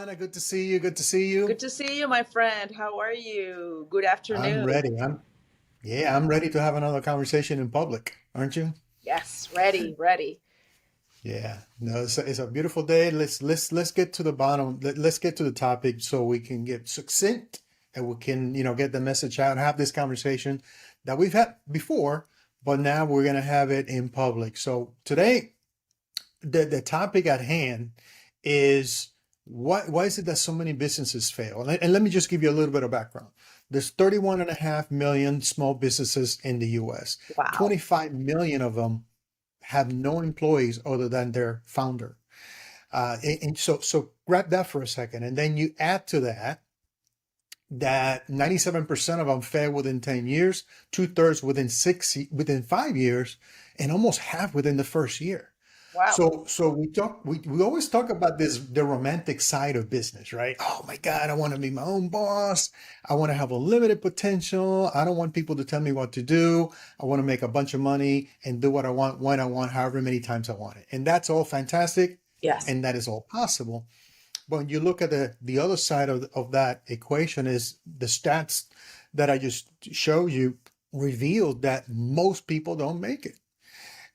Anna, good to see you. Good to see Good you. to see you, my friend. How are you? Good I'm afternoon. ready. I'm ready to have another conversation in public, aren't you? Yes, ready, ready. Yeah. No, it's a beautiful day. Let's get to the bottom. Let's get to the topic so we can get succinct and we can, get the message out and have this conversation that we've had before, but now we're gonna have it in public. So today, the topic at hand is why is it that so many businesses fail? And let me just give you a little bit of background. There's 31.5 million small businesses in the US. Wow. 25 million of them have no employees other than their founder. And so grab that for a second. And then you add to that 97% of them fail within 10 years, two-thirds within 5 years, and almost half within the first year. Wow. So we always talk about the romantic side of business, right? Oh my God, I want to be my own boss. I want to have unlimited potential. I don't want people to tell me what to do. I want to make a bunch of money and do what I want when I want, however many times I want it. And that's all fantastic, Yes. and that is all possible. But when you look at the other side of that equation is the stats that I just showed you revealed that most people don't make it.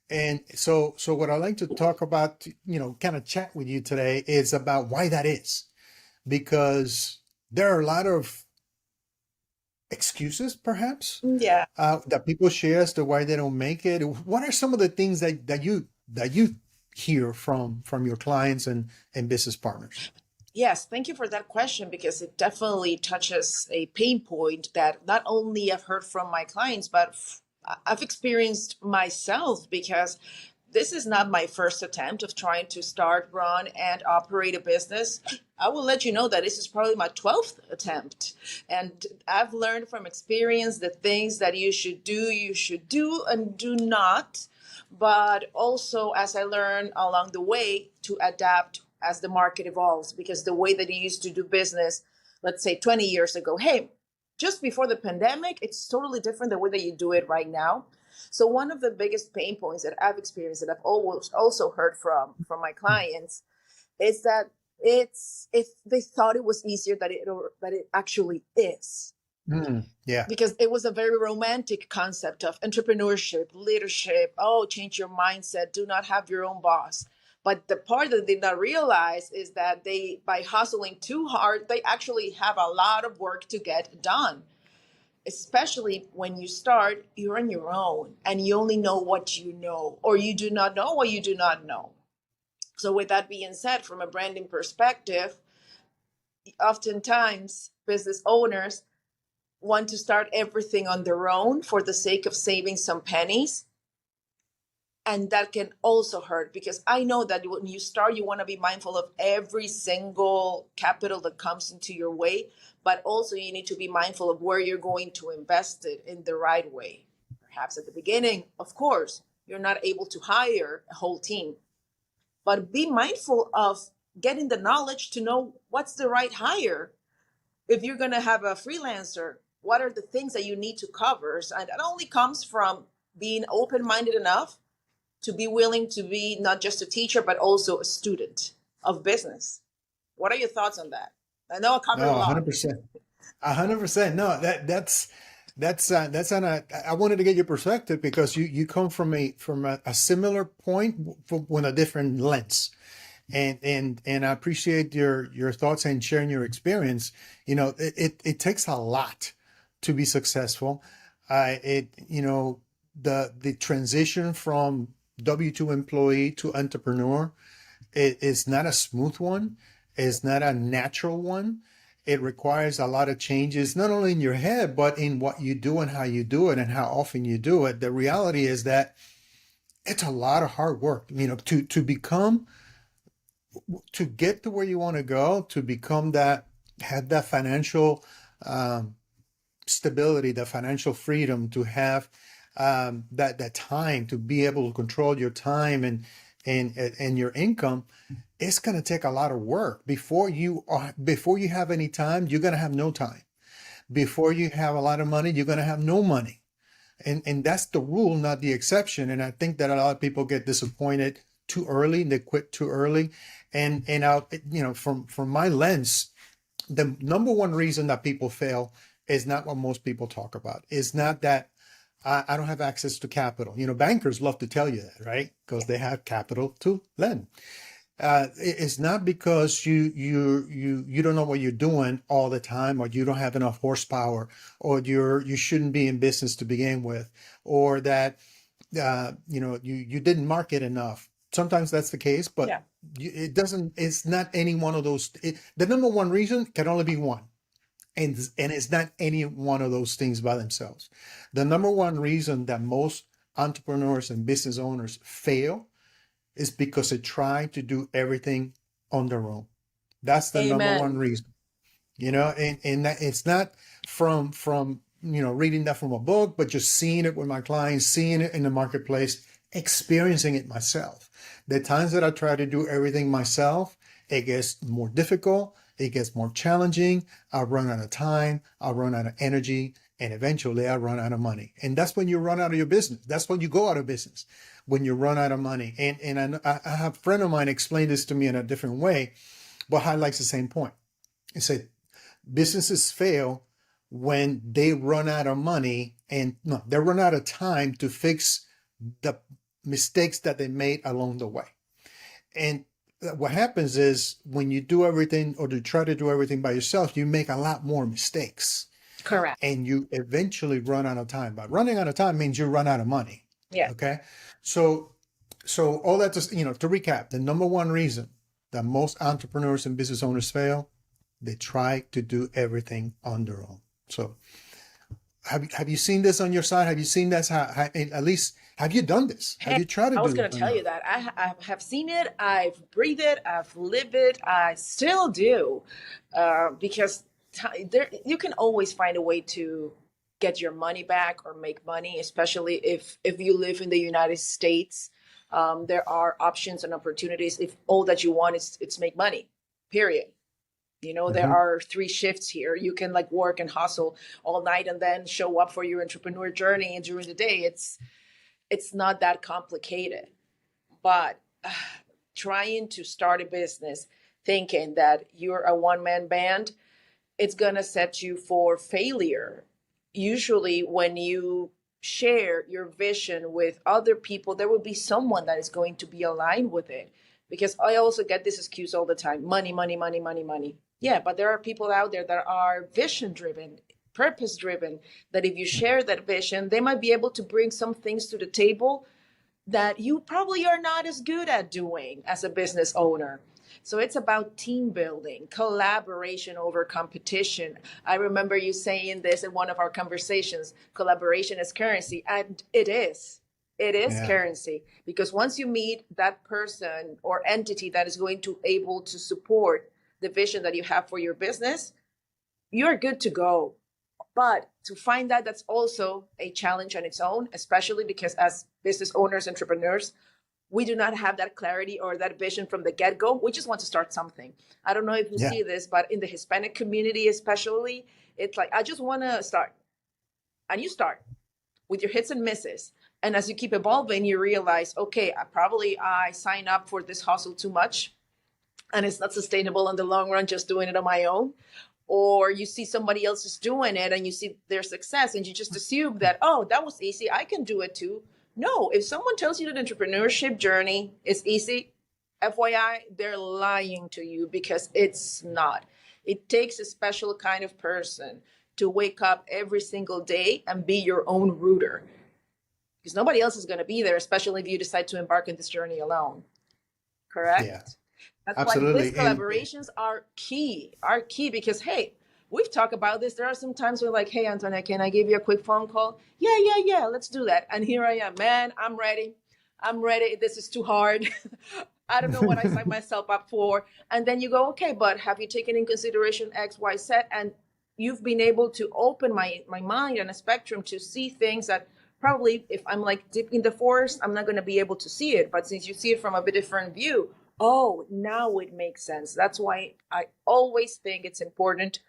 And so what I like to talk about, kind of chat with you today is about why that is, because there are a lot of excuses, perhaps, Yeah. that people share as to why they don't make it. What are some of the things that you hear from your clients and business partners? Yes, thank you for that question because it definitely touches a pain point that not only I've heard from my clients, but I've experienced myself because this is not my first attempt of trying to start, run, and operate a business. I will let you know that this is probably my 12th attempt. And I've learned from experience the things that you should do and do not. But also, as I learn along the way, to adapt as the market evolves, because the way that you used to do business, let's say 20 years ago, hey, just before the pandemic, it's totally different the way that you do it right now. So one of the biggest pain points that I've experienced that I've always also heard from my clients is that it's if they thought it was easier that it actually is, Yeah. because it was a very romantic concept of entrepreneurship, leadership. Oh, change your mindset. Do not have your own boss. But the part that they did not realize is that they, by hustling too hard, they actually have a lot of work to get done. Especially when you start, you're on your own and you only know what you know, or you do not know what you do not know. So, with that being said, from a branding perspective, oftentimes business owners want to start everything on their own for the sake of saving some pennies. And that can also hurt because I know that when you start, you want to be mindful of every single capital that comes into your way, but also you need to be mindful of where you're going to invest it in the right way. Perhaps at the beginning, of course, you're not able to hire a whole team, but be mindful of getting the knowledge to know what's the right hire. If you're going to have a freelancer, what are the things that you need to cover? And that only comes from being open minded enough to be willing to be not just a teacher, but also a student of business. What are your thoughts on that? I know I covered No, a lot. 100%. 100%. No, that's an, I wanted to get your perspective because you come from a similar point from a different lens. And I appreciate your thoughts and sharing your experience. It takes a lot to be successful. The transition from W-2 employee to entrepreneur is not a smooth one. It's not a natural one. It requires a lot of changes, not only in your head, but in what you do and how you do it and how often you do it. The reality is that it's a lot of hard work, to get to where you want to go, to become have that financial um, stability, the financial freedom, to have that time to be able to control your time and your income. It's going to take a lot of work before you have any time. You're going to have no time. Before you have a lot of money, you're going to have no money. And that's the rule, not the exception. And I think that a lot of people get disappointed too early. They quit too early, and from my lens, the number one reason that people fail is not what most people talk about. It's not that I don't have access to capital. Bankers love to tell you that, right? Because they have capital to lend. It's not because you don't know what you're doing all the time, or you don't have enough horsepower, or you shouldn't be in business to begin with, or that you didn't market enough. Sometimes that's the case, but Yeah. it doesn't. It's not any one of those. The number one reason can only be one, and it's not any one of those things by themselves. The number one reason that most entrepreneurs and business owners fail is because they try to do everything on their own. That's the number one Amen. reason. And that it's not from reading that from a book, but just seeing it with my clients, seeing it in the marketplace, experiencing it myself. The times that I try to do everything myself, it gets more difficult, it gets more challenging. I run out of time, I run out of energy, and eventually I run out of money. And that's when you run out of your business. That's when you go out of business, when you run out of money. And I have a friend of mine explain this to me in a different way, but highlights the same point. He said, businesses fail when they run out of money, and no, they run out of time to fix the mistakes that they made along the way. And what happens is when you do everything, or to try to do everything by yourself, you make a lot more mistakes, Correct. and you eventually run out of time. But running out of time means you run out of money. Yeah. Okay. So all that, just, to recap, the number one reason that most entrepreneurs and business owners fail, they try to do everything on their own. So have you seen this on your side? Have you seen this? At least, have you done this? Have Hey, you tried to I was do going this to on tell your you own? that I have seen it, I've breathed it, I've lived it, I still do, because there you can always find a way to get your money back or make money, especially if you live in the United States. There are options and opportunities if all that you want is it's make money. Period. There Mhm. are 3 shifts here. You can like work and hustle all night and then show up for your entrepreneur journey during the day. It's not that complicated. But trying to start a business thinking that you're a one-man band, it's going to set you for failure. Usually when you share your vision with other people, there will be someone that is going to be aligned with it. Because I also get this excuse all the time: money, money, money, money, money. Yeah, but there are people out there that are vision driven, purpose driven, that if you share that vision, they might be able to bring some things to the table that you probably are not as good at doing as a business owner. So it's about team building, collaboration over competition. I remember you saying this in one of our conversations: collaboration is currency. And it is. It is Yeah. currency, because once you meet that person or entity that is going to able to support the vision that you have for your business, you're good to go. But to find that, that's also a challenge on its own, especially because as business owners, entrepreneurs, we do not have that clarity or that vision from the get-go. We just want to start something. I don't know if you Yeah. see this, but in the Hispanic community especially, it's like, I just want to start. And you start with your hits and misses. And as you keep evolving, you realize, okay, I sign up for this hustle too much, and it's not sustainable in the long run just doing it on my own. Or you see somebody else is doing it and you see their success and you just assume that, oh, that was easy, I can do it too. No, if someone tells you that entrepreneurship journey is easy, FYI, they're lying to you, because it's not. It takes a special kind of person to wake up every single day and be your own rooter, because nobody else is going to be there, especially if you decide to embark on this journey alone. Yeah. Correct? That's why these Absolutely. And collaborations are key because, hey, we've talked about this. There are some times we're like, hey, Antonia, can I give you a quick phone call? Yeah, yeah, yeah, let's do that. And here I am, man, I'm ready. I'm ready. This is too hard. I don't know what I signed myself up for. And then you go, okay, but have you taken in consideration X, Y, Z? And you've been able to open my mind and a spectrum to see things that probably, if I'm like deep in the forest, I'm not going to be able to see it. But since you see it from a bit different view, oh, now it makes sense. That's why I always think it's important.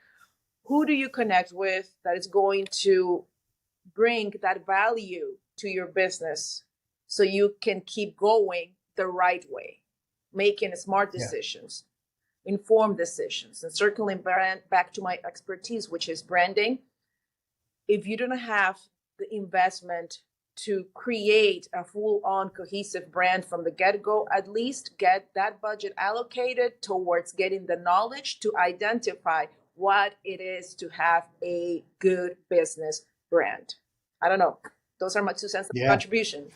Who do you connect with that is going to bring that value to your business so you can keep going the right way, making smart Yeah. decisions, informed decisions, and circling back to my expertise, which is branding. If you don't have the investment to create a full-on cohesive brand from the get-go, at least get that budget allocated towards getting the knowledge to identify what it is to have a good business brand. I don't know. Those are my 2 cents of Yeah. contribution.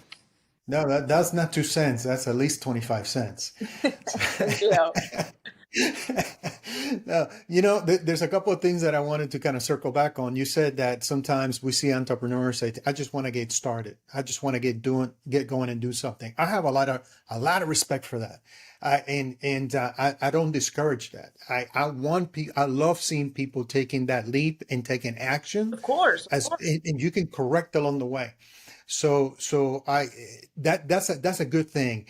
No, that's not 2 cents. That's at least 25 cents. Thank you. No, there's a couple of things that I wanted to kind of circle back on. You said that sometimes we see entrepreneurs say, "I just want to get started. I just want to get going and do something." I have a lot of respect for that, I don't discourage that. I love seeing people taking that leap and taking action, Of course. and you can correct along the way. So that's a good thing.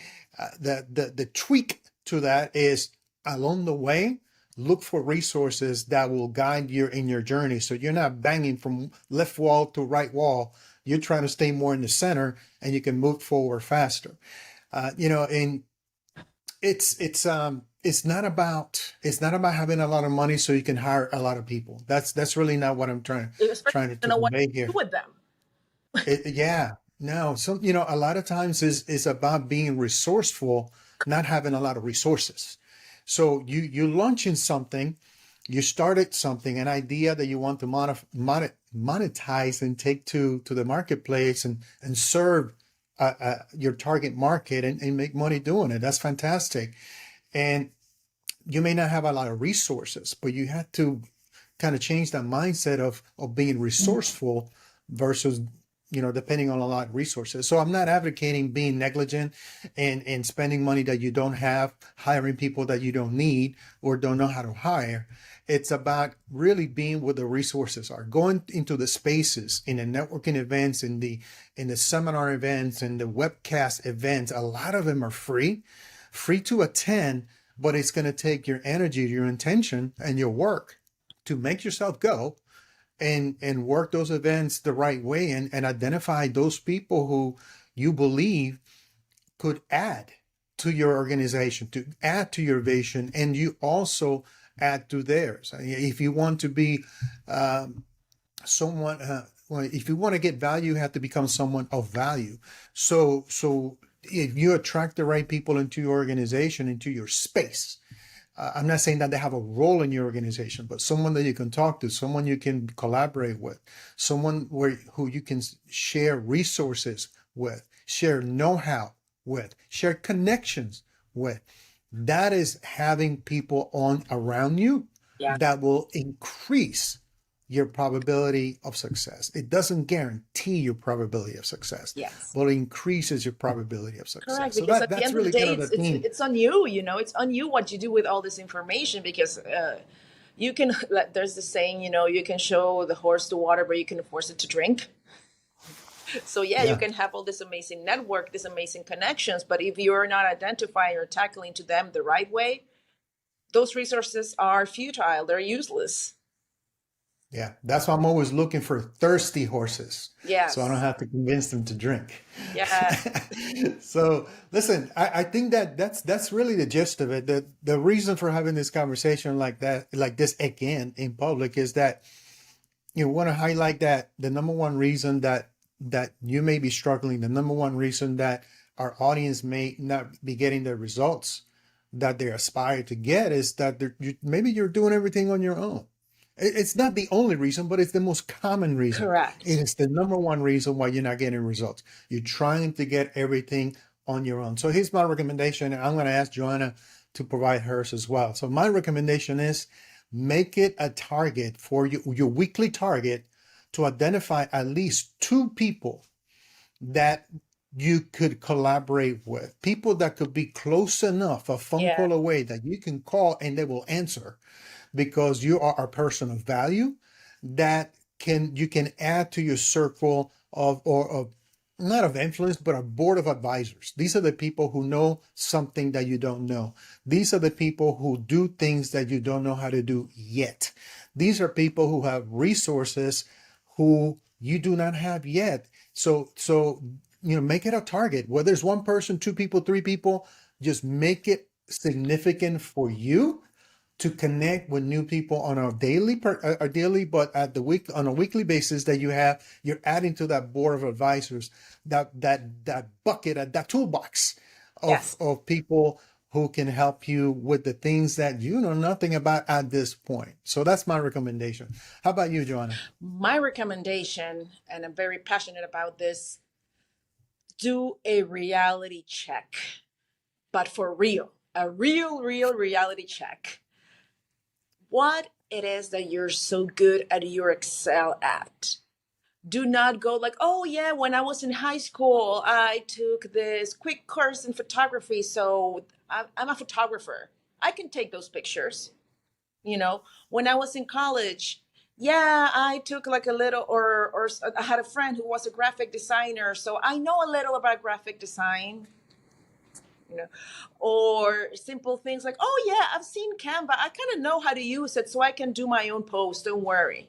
The tweak to that is along the way, look for resources that will guide you in your journey. So you're not banging from left wall to right wall. You're trying to stay more in the center, and you can move forward faster. And it's not about having a lot of money so you can hire a lot of people. That's really not what I'm trying Especially to know what convey to here. do with them. Yeah, no, a lot of times is about being resourceful, not having a lot of resources. So you launching something, you started something, an idea that you want to monetize and take to the marketplace and serve your target market and make money doing it. That's fantastic. And you may not have a lot of resources, but you have to kind of change that mindset of being resourceful versus depending on a lot of resources. So I'm not advocating being negligent and spending money that you don't have, hiring people that you don't need or don't know how to hire. It's about really being where the resources are, going into the spaces, in the networking events, in the seminar events, and the webcast events. A lot of them are free to attend, but it's going to take your energy, your intention, and your work to make yourself go and work those events the right way and identify those people who you believe could add to your organization, to add to your vision, and you also add to theirs. If you want to be someone, well, if you want to get value, you have to become someone of value. So if you attract the right people into your organization, into your space, I'm not saying that they have a role in your organization, but someone that you can talk to, someone you can collaborate with, someone who you can share resources with, share know-how with, share connections with. That is having people around you Yeah. that will increase your probability of success. It doesn't guarantee your probability of success, Yes. but it increases your probability of success. Correct. So Because at the that's end of really the day, kind of the theme. it's on you. It's on you what you do with all this information. Because you can. There's the saying. You can show the horse the water, but you can force it to drink. So you Yeah. can have all this amazing network, these amazing connections, but if you're not identifying or tackling to them the right way, those resources are futile. They're useless. Yeah, that's why I'm always looking for thirsty horses. Yes. So I don't have to convince them to drink. Yeah. So listen, I think that's really the gist of it. The reason for having this conversation like this again in public is that you want to highlight that the number one reason that you may be struggling, the number one reason that our audience may not be getting the results that they aspire to get is that maybe you're doing everything on your own. It's not the only reason, but it's the most common reason. Correct. It is the number one reason why you're not getting results. You're trying to get everything on your own. So here's my recommendation. I'm going to ask Joanna to provide hers as well. So my recommendation is make it a target for your weekly target to identify at least 2 people that you could collaborate with, people that could be close enough, a phone Yeah. call away, that you can call and they will answer because you are a person of value that you can add to your circle of not of influence, but a board of advisors. These are the people who know something that you don't know. These are the people who do things that you don't know how to do yet. These are people who have resources who you do not have yet. So make it a target. Whether it's one person, two people, three people, just make it significant for you to connect with new people on a daily, but at the week on a weekly basis that you're adding to that board of advisors, that bucket, that toolbox Yes. of people who can help you with the things that you know nothing about at this point. So that's my recommendation. How about you, Joanna? My recommendation, and I'm very passionate about this, do a reality check, but for real, a real reality check. What it is that you're so good at, you excel at. Do not go like, oh yeah, when I was in high school, I took this quick course in photography, so I'm a photographer. I can take those pictures. When I was in college, yeah, I took like a little, or I had a friend who was a graphic designer, so I know a little about graphic design. you know, or simple things like, oh yeah, I've seen Canva. I kind of know how to use it so I can do my own post. Don't worry.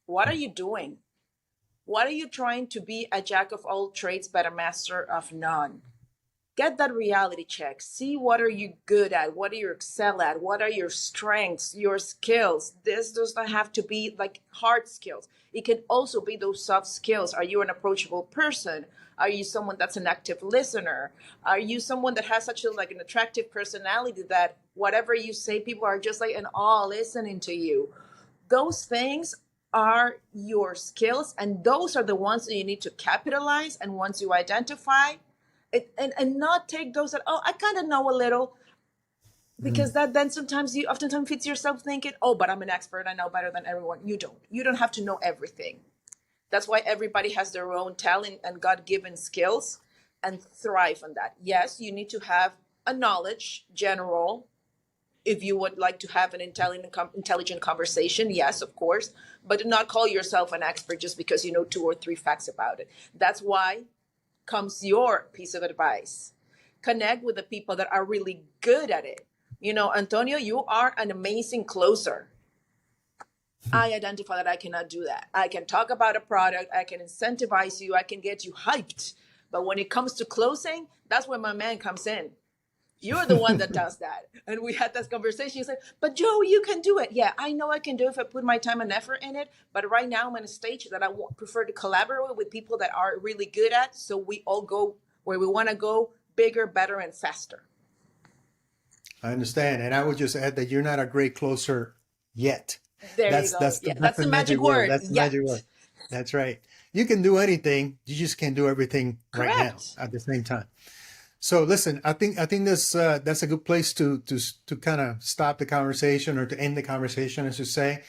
What are you doing? What are you trying to be a jack of all trades but a master of none? Get that reality check. See what are you good at? What do you excel at? What are your strengths, your skills? This does not have to be like hard skills. It can also be those soft skills. Are you an approachable person? Are you someone that's an active listener? Are you someone that has such an attractive personality that whatever you say, people are just like in awe listening to you? Those things are your skills, and those are the ones that you need to capitalize. And once you identify it, and not take those that, oh, I kind of know a little, because that then sometimes you oftentimes fits yourself thinking, oh, but I'm an expert, I know better than everyone. You don't have to know everything. That's why everybody has their own talent and god-given skills, and thrive on that. Yes, you need to have a knowledge general if you would like to have an intelligent conversation. Yes, of course, but do not call yourself an expert just because you know 2 or 3 facts about it. That's why comes your piece of advice. Connect with the people that are really good at it. Antonio, you are an amazing closer. I identify that I cannot do that. I can talk about a product, I can incentivize you, I can get you hyped. But when it comes to closing, that's where my man comes in. You're the one that does that. And we had this conversation. He's like, but Joe, you can do it. Yeah, I know I can do it if I put my time and effort in it. But right now I'm in a stage that I prefer to collaborate with people that are really good at, so we all go where we want to go, bigger, better, and faster. I understand. And I would just add that you're not a great closer yet. There That's you go. that's Yeah, that's that's the the magic magic word. word. That's the Yet. magic word. That's right. You can do anything. You just can't do everything right now Correct. at the same time. So listen, I think this that's a good place to kind of stop the conversation, or to end the conversation, as you say.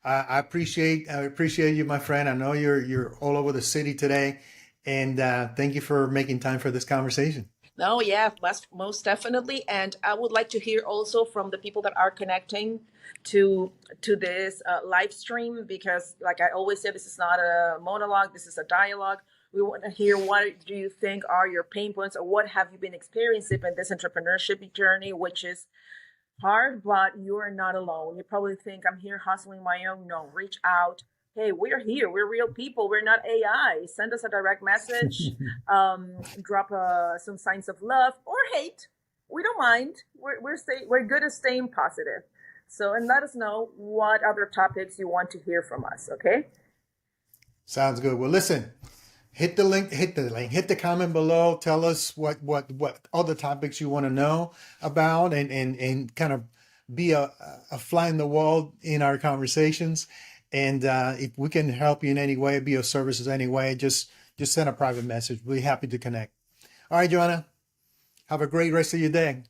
I appreciate you, my friend. I know you're all over the city today, and thank you for making time for this conversation. No, yeah, most definitely. And I would like to hear also from the people that are connecting to this live stream, because, like I always say, this is not a monologue. This is a dialogue. We want to hear, what do you think are your pain points, or what have you been experiencing in this entrepreneurship journey, which is hard, but you're not alone. You probably think, I'm here hustling my own. No, reach out. Hey, we're here. We're real people. We're not AI. Send us a direct message. Drop some signs of love or hate. We don't mind. We're good at staying positive. So, and let us know what other topics you want to hear from us. Okay. Sounds good. Well, listen, hit the comment below. Tell us what other topics you want to know about, and kind of be a fly in the wall in our conversations. And if we can help you in any way, be of service in any way, just send a private message. We'll be happy to connect. All right, Joanna, have a great rest of your day.